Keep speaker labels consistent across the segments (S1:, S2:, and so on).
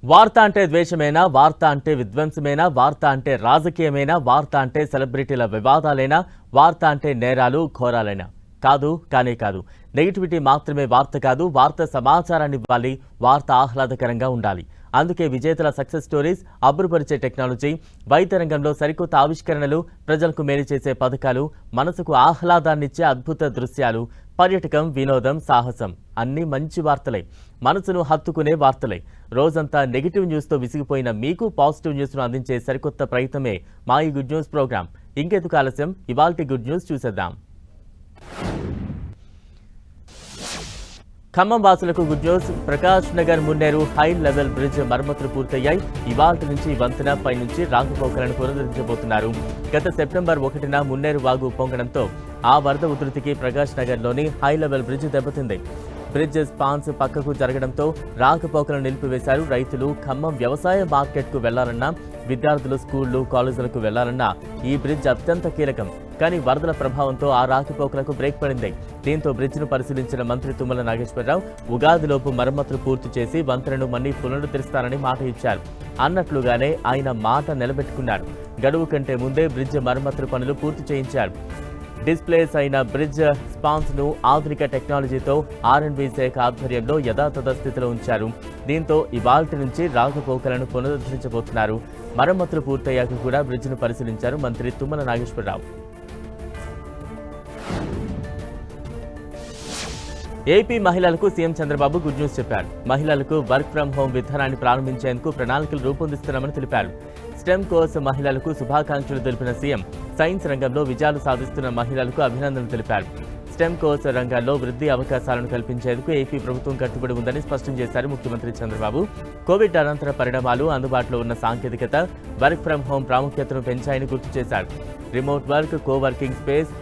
S1: వార్త అంటే ద్వేషమేనా, వార్త అంటే విధ్వంసమేనా, వార్త అంటే రాజకీయమేనా, వార్త అంటే సెలబ్రిటీల వివాదాలేనా, వార్త అంటే నేరాలు ఘోరాలేనా? కాదు, కానే కాదు. నెగిటివిటీ మాత్రమే వార్త కాదు. వార్త సమాచారాన్ని ఇవ్వాలి, వార్త ఆహ్లాదకరంగా ఉండాలి. అందుకే విజేతల సక్సెస్ స్టోరీస్, అబ్బురుపరిచే టెక్నాలజీ, వైద్య రంగంలో సరికొత్త ఆవిష్కరణలు, ప్రజలకు మేలు చేసే పథకాలు, మనసుకు ఆహ్లాదాన్నిచ్చే అద్భుత దృశ్యాలు, పర్యటకం, వినోదం, సాహసం అన్నీ మంచి వార్తలే, మనసును హత్తుకునే వార్తలే. రోజంతా నెగిటివ్ న్యూస్తో విసిగిపోయిన మీకు పాజిటివ్ న్యూస్ను అందించే సరికొత్త ప్రయత్నమే మా ఈ గుడ్ న్యూస్ ప్రోగ్రాం. ఇంకెందుకు ఆలస్యం, ఇవాల్టి గుడ్ న్యూస్ చూసేద్దాం. ఖమ్మం వాసులకు good news. Prakash Nagar Munneru high level bridge మరమ్మతులు పూర్తయ్యాయి. ఇవాల్టి నుంచి వంతెన పైనుంచి రాకపోకలను పునరుద్ధరించబోతున్నారు. గత సెప్టెంబర్ 1న మున్నేరు వాగు పొంగడంతో ఆ వరద ఉధృతికి ప్రకాష్ నగర్లోని హై లెవెల్ బ్రిడ్జ్ దెబ్బతింది. బ్రిడ్జ్ స్పాన్స్ పక్కకు జరగడంతో రాకపోకలను నిలిపివేశారు. రైతులు ఖమ్మం వ్యవసాయ మార్కెట్కు వెళ్లాలన్నా, విద్యార్థులు స్కూళ్లు కాలేజీలకు వెళ్లాలన్నా ఈ బ్రిడ్జ్ అత్యంత కీలకం. కానీ వరదల ప్రభావంతో ఆ రాకపోకలకు బ్రేక్ పడింది. దీంతో బ్రిడ్జ్ను పరిశీలించిన మంత్రి తుమ్మల నాగేశ్వరరావు ఉగాదిలోపు మరమ్మతులు పూర్తి చేసి వంతెనను మళ్లీ పునరుద్ధరిస్తారని మాట ఇచ్చారు. అన్నట్లుగానే ఆయన మాట నిలబెట్టుకున్నారు. గడువు కంటే ముందే బ్రిడ్జ్ మరమ్మతుల పనులు పూర్తి చేయించారు. డిస్ప్లేస్ అయిన బ్రిడ్జ్ స్పాన్స్ ను ఆధునిక టెక్నాలజీతో R&B శాఖ ఆధ్వర్యంలో యథాతథ స్థితిలో ఉంచారు. దీంతో ఇవాల్టి నుంచి రాకపోకలను పునరుద్ధరించబోతున్నారు. మరమ్మతులు పూర్తయ్యాక కూడా బ్రిడ్జ్ను పరిశీలించారు మంత్రి తుమ్మల నాగేశ్వరరావు. ఏపీ మహిళలకు సీఎం చంద్రబాబు గుడ్ న్యూస్ చెప్పారు. మహిళలకు వర్క్ ఫ్రం హోం విధానాన్ని ప్రారంభించేందుకు ప్రణాళికలు రూపొందిస్తున్నామని తెలిపారు. స్టెమ్ కోర్స్ మహిళలకు శుభాకాంక్షలు తెలిపిన సీఎం సైన్స్ రంగంలో విజయాలు సాధిస్తున్న మహిళలకు అభినందనలు తెలిపారు. స్టెమ్ కోర్స్ రంగాల్లో వృద్ధి అవకాశాలను కల్పించేందుకు ఏపీ ప్రభుత్వం కట్టుబడి ఉందని స్పష్టం చేశారు ముఖ్యమంత్రి చంద్రబాబు. కోవిడ్ అనంతర పరిణామాలు, అందుబాటులో ఉన్న సాంకేతికత వర్క్ ఫ్రం హోం ప్రాముఖ్యతను పెంచాయని గుర్తు చేశారు. Remote work, coworking space,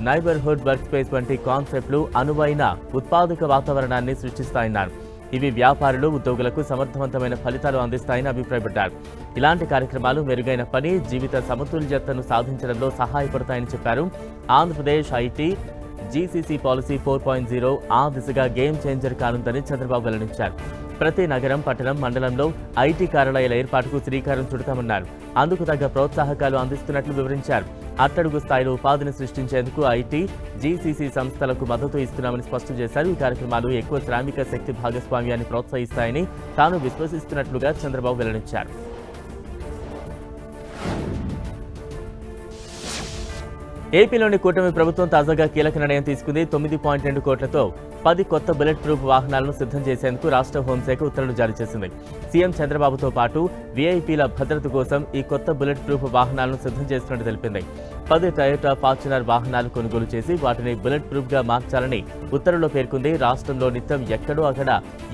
S1: neighbourhood work space వంటి కాన్సెప్ట్లు అనువైన ఉత్పాదక వాతావరణాన్ని సృష్టిస్తాయన్నారు. ఇవి వ్యాపారులు, ఉద్యోగులకు సమర్థవంతమైన ఫలితాలు అందిస్తాయని అభిప్రాయపడ్డారు. ఇలాంటి కార్యక్రమాలు మెరుగైన పని, జీవిత సమతుల్యతను సాధించడంలో సహాయపడతాయని చెప్పారు. ఆంధ్రప్రదేశ్ ఐటీ జీసీసీ పాలసీ 4.0 ఆ దిశగా గేమ్ చేంజర్ కానుందని చంద్రబాబు వెల్లడించారు. ప్రతి నగరం, పట్టణం, మండలంలో ఐటీ కార్యాలయాల ఏర్పాటుకు శ్రీకారం చుడతామన్నారు. అందుకు తగ్గ ప్రోత్సాహకాలు అందిస్తున్నట్లు వివరించారు. అట్టడుగు స్థాయిలో ఉపాధిని సృష్టించేందుకు ఐటీ, జీసీసీ సంస్థలకు మద్దతు ఇస్తున్నామని స్పష్టం చేశారు. ఈ కార్యక్రమాలు ఎక్కువ శ్రామిక శక్తి భాగస్వామ్యాన్ని ప్రోత్సహిస్తాయని తాను విశ్వసిస్తున్నట్లుగా చంద్రబాబు వెల్లడించారు. ఏపీలోని కూటమి ప్రభుత్వం తాజాగా కీలక నిర్ణయం తీసుకుంది. 9.2 కోట్లతో 10 కొత్త బుల్లెట్ ప్రూఫ్ వాహనాలను సిద్ధం చేసేందుకు రాష్ట్ర హోంశాఖ ఉత్తర్వులు జారీ చేసింది. సీఎం చంద్రబాబుతో పాటు వీఐపీల భద్రత కోసం ఈ కొత్త బుల్లెట్ ప్రూఫ్ వాహనాలను సిద్ధం చేస్తున్నట్టు తెలిపింది. 10 టయోటా ఫార్చునర్ వాహనాలు కొనుగోలు చేసి వాటిని బుల్లెట్ ప్రూఫ్ గా మార్చాలని ఉత్తర్వులో పేర్కొంది. రాష్ట్రంలో నిత్యం ఎక్కడో అక్కడ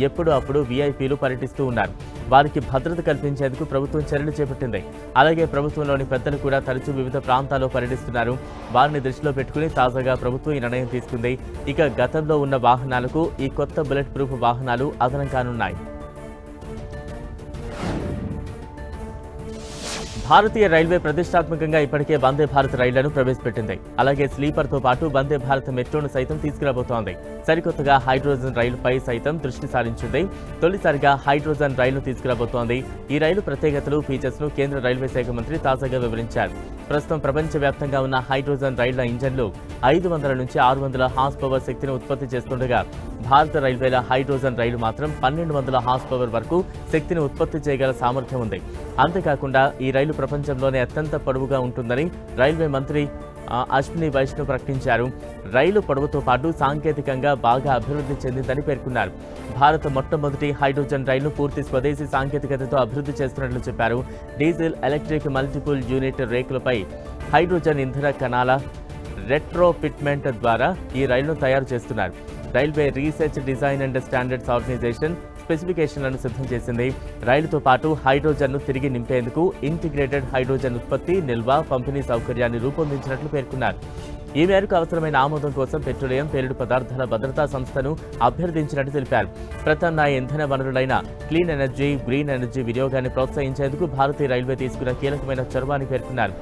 S1: ఎప్పుడో అప్పుడు వీఐపీలు పర్యటిస్తూ ఉన్నారు. వారికి భద్రత కల్పించేందుకు ప్రభుత్వం చర్యలు చేపట్టింది. అలాగే ప్రభుత్వంలోని పెద్దలు కూడా తరచూ వివిధ ప్రాంతాల్లో పర్యటిస్తున్నారు. వారిని దృష్టిలో పెట్టుకుని తాజాగా ప్రభుత్వం ఈ నిర్ణయం తీసుకుంది. ఇక గతంలో ఉన్న వాహనాలకు ఈ కొత్త బుల్లెట్ ప్రూఫ్ వాహనాలు అదనం కానున్నాయి. భారతీయ రైల్వే ప్రతిష్టాత్మకంగా ఇప్పటికే వందే భారత్ రైళ్లను ప్రవేశపెట్టింది. అలాగే స్లీపర్తో పాటు వందే భారత్ మెట్రోను సైతం తీసుకురాబోతోంది. సరికొత్తగా హైడ్రోజన్ రైలుపై సైతం దృష్టి సారించింది. తొలిసారిగా హైడ్రోజన్ రైలు తీసుకురాబోతోంది. ఈ రైలు ప్రత్యేకతలు, ఫీచర్స్ ను కేంద్ర రైల్వే శాఖ మంత్రి తాజాగా వివరించారు. ప్రస్తుతం ప్రపంచవ్యాప్తంగా ఉన్న హైడ్రోజన్ రైళ్ల ఇంజన్లు 500 నుంచి 600 హార్స్ పవర్ శక్తిని ఉత్పత్తి చేస్తుండగా భారత రైల్వేల హైడ్రోజన్ రైలు మాత్రం 1200 హార్స్ పవర్ వరకు శక్తిని ఉత్పత్తి చేయగల సామర్థ్యం ఉంది. అంతేకాకుండా ఈ రైలు ప్రపంచంలోనే అత్యంత పొడవుగా ఉంటుందని రైల్వే మంత్రి అశ్విని వైష్ణవ్ ప్రకటించారు. రైలు పొడవుతో పాటు సాంకేతికంగా బాగా అభివృద్ధి చెందిందని పేర్కొన్నారు. భారత మొట్టమొదటి హైడ్రోజన్ రైలును పూర్తి స్వదేశీ సాంకేతికతతో అభివృద్ధి చేస్తున్నట్లు చెప్పారు. డీజిల్, ఎలక్ట్రిక్ మల్టిపుల్ యూనిట్ రేకులపై హైడ్రోజన్ ఇంధన కణాల రెట్రోఫిట్మెంట్ ద్వారా ఈ రైలును తయారు చేస్తున్నారు. Railway research, design and standards organisation స్పెసిఫికేషన్లను సిద్ధం చేసింది. రైలుతో పాటు హైడ్రోజన్ను తిరిగి నింపేందుకు ఇంటిగ్రేటెడ్ హైడ్రోజన్ ఉత్పత్తి, నిల్వ, పంపిణీ సౌకర్యాన్ని రూపొందించినట్లు పేర్కొన్నారు. ఈ మేరకు అవసరమైన ఆమోదం కోసం పెట్రోలియం, పేలుడు పదార్థాల భద్రతా సంస్థను అభ్యర్థించినట్టు తెలిపారు. ప్రత్యామ్నాయ ఇంధన వనరులైన క్లీన్ ఎనర్జీ, గ్రీన్ ఎనర్జీ వినియోగాన్ని ప్రోత్సహించేందుకు భారతీయ రైల్వే తీసుకున్న కీలకమైన చొరవని పేర్కొన్నారు.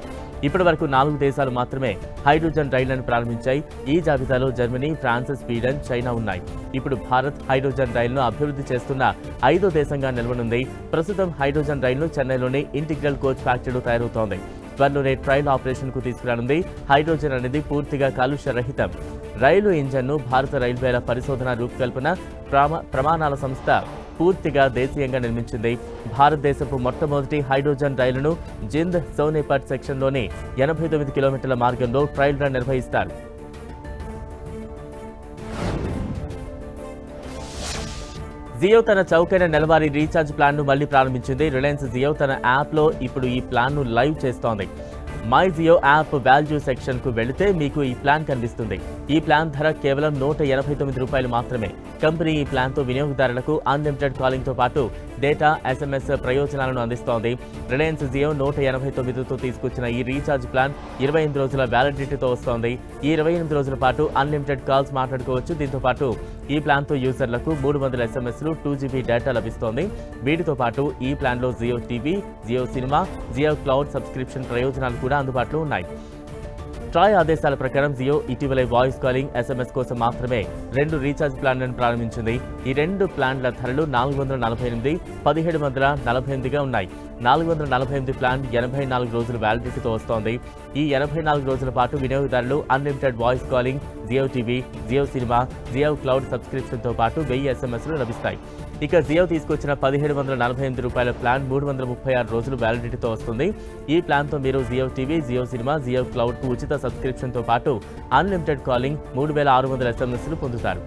S1: ఇప్పటి వరకు 4 దేశాలు మాత్రమే హైడ్రోజన్ రైళ్లను ప్రారంభించాయి. ఈ జాబితాలో జర్మనీ, ఫ్రాన్స్, స్వీడన్, చైనా ఉన్నాయి. ఇప్పుడు భారత్ హైడ్రోజన్ రైలును అభివృద్ధి చేస్తున్న 5వ దేశంగా నిలవనుంది. ప్రస్తుతం హైడ్రోజన్ రైలు చెన్నైలోని ఇంటిగ్రల్ కోచ్ ఫ్యాక్టరీలో తయారవుతోంది. త్వరలోనే ట్రయల్ ఆపరేషన్కు తీసుకురానుంది. హైడ్రోజన్ అనేది పూర్తిగా కాలుష్య రహితం. రైలు ఇంజన్ను భారత రైల్వేల పరిశోధన రూపకల్పన ప్రమాణాల సంస్థ పూర్తిగా దేశీయంగా నిర్మించింది. భారతదేశపు మొట్టమొదటి హైడ్రోజన్ రైలును జింద్ సోనేపట్ సెక్షన్లోని 89 కిలోమీటర్ల మార్గంలో ట్రయల్ రన్ నిర్వహిస్తారు. జియో తన చౌకైన నెలవారీ రీఛార్జ్ ప్లాన్ను మళ్లీ ప్రారంభించింది. రిలయన్స్ జియో తన యాప్లో ఇప్పుడు ఈ ప్లాన్ను లైవ్ చేస్తోంది. మై జియో యాప్ వాల్యూ సెక్షన్కు వెళితే మీకు ఈ ప్లాన్ కనిపిస్తుంది. ఈ ప్లాన్ ధర కేవలం ₹189 మాత్రమే. కంపెనీ ఈ ప్లాన్తో వినియోగదారులకు అన్లిమిటెడ్ కాలింగ్తో పాటు డేటా, SMS ప్రయోజనాలను అందిస్తోంది. రిలయన్స్ జియో 189తో తీసుకొచ్చిన ఈ రీఛార్జ్ ప్లాన్ 28 రోజుల వ్యాలిడిటీతో వస్తోంది. ఈ 28 రోజుల పాటు అన్లిమిటెడ్ కాల్స్ మాట్లాడుకోవచ్చు. దీంతో పాటు ఈ ప్లాన్తో యూజర్లకు 300 SMSలు, 2GB డేటా లభిస్తోంది. వీటితో పాటు ఈ ప్లాన్లో Jio TV, Jio Cinema, Jio Cloud subscription ప్రయోజనాలు కూడా అందుబాటులో ఉన్నాయి. ట్రాయ్ ఆదేశాల ప్రకారం జియో ఇటీవలే వాయిస్ కాలింగ్, SMS కోసం మాత్రమే 2 రీఛార్జ్ ప్లాన్లను ప్రారంభించింది. ఈ 2 ప్లాన్ల ధరలు $448, $1748గా ఉన్నాయి. 448 ప్లాన్ 84 రోజుల వ్యాలిడిటీతో వస్తోంది. ఈ 84 రోజుల పాటు వినియోగదారులు unlimited voice calling, Jio TV, Jio Cinema, Jio Cloud సబ్స్క్రిప్షన్తో పాటు 1000 SMSలు లభిస్తాయి. ఇక జియో తీసుకొచ్చిన ₹1748 ప్లాన్ 336 రోజులు వ్యాలిడిటీతో వస్తుంది. ఈ ప్లాన్తో మీరు జియో టీవీ, జియో సినిమా, జియో క్లౌడ్కు ఉచిత సబ్స్క్రిప్షన్తో పాటు అన్లిమిటెడ్ కాలింగ్, 3600 SMSలు పొందుతారు.